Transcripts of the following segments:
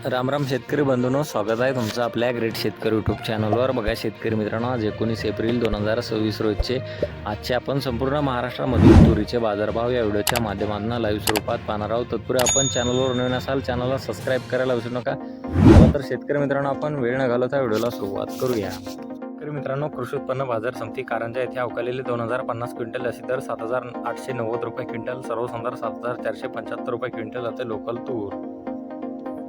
राम राम शेतकरी बंधूंनो, स्वागत आहे तुमचं आपल्या ग्रेट शेतकरी यूट्यूब चॅनलवर। बघा शेतकरी मित्रांनो, आज 19 एप्रिल 2026 रोजचे आजचे आपण संपूर्ण महाराष्ट्रामधील तुरीचे बाजारभाव या व्हिडिओच्या माध्यमातून लाईव्ह स्वरूपात पाहणार आहोत। तत्पूर्वी आपण चॅनलवर नवीन असाल चॅनलला सबस्क्राईब करायला विसरू नका। तर शेतकरी मित्रांनो, आपण वेळ न घालवता व्हिडिओला सुरुवात करूया। शेतकरी मित्रांनो, कृषी उत्पन्न बाजार समिती कारंजा येथे अवकालेले 2050 क्विंटल अशी दर 7890 रुपये क्विंटल, सर्वसाधारण 7475 रुपये क्विंटल आता लोकल तूर।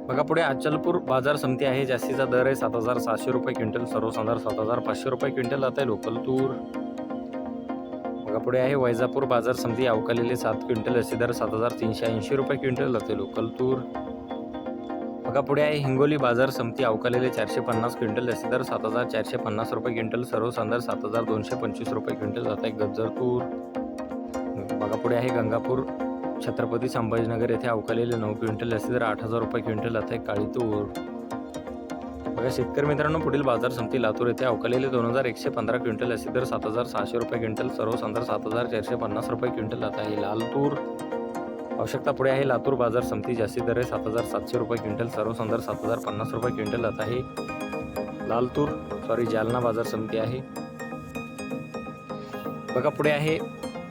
बघा पुढे अचलपूर बाजार समिती आहे, जास्तीचा दर आहे 7700 रुपये क्विंटल, सर्वसाधारण 7500 रुपये क्विंटल आता लोकल तूर। बघा पुढे आहे वैजापूर बाजार समिती, अवकालेले 7 क्विंटल अशी दर 7380 रुपये क्विंटल आता लोकल तूर। बघा पुढे आहे हिंगोली बाजार समिती, अवकालेले 450 क्विंटल अशी दर 7450 रुपये क्विंटल, सर्वसाधारण 7225 रुपये क्विंटल आता गज्जर तूर। बघा पुढे आहे गंगापूर छत्रपती संभाजीनगर येथे अवकालेले 9 क्विंटल असे दर 8000 रुपये क्विंटल आता काळी तूर। बघा शेतकरी मित्रांनो, पुढील बाजार समिती लातूर येथे अवकालेले 2115 क्विंटल असे दर 7600 रुपये क्विंटल, सर्वसाधारण 7450 रुपये क्विंटल आता ही लाल तूर। आवश्यकता पुढे आहे लातूर बाजार समिती, जास्ती दर आहे 7700 रुपये क्विंटल, सर्वसाधारण 7050 रुपये क्विंटल आता हे लाल तूर। जालना बाजार समिती आहे। बघा पुढे आहे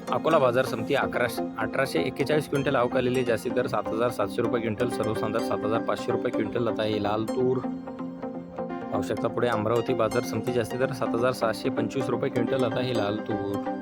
अकोला बाजार समिती, 1841 क्विंटल अवकालेले, जास्ती दर 7700 रुपये क्विंटल, सर्वसाधारण 7500 रुपये क्विंटल आता ही लाल तूर। आवश्यकता पुढे अमरावती बाजार समिती, जास्ती दर 7625 रुपये क्विंटल आता ही लाल तूर।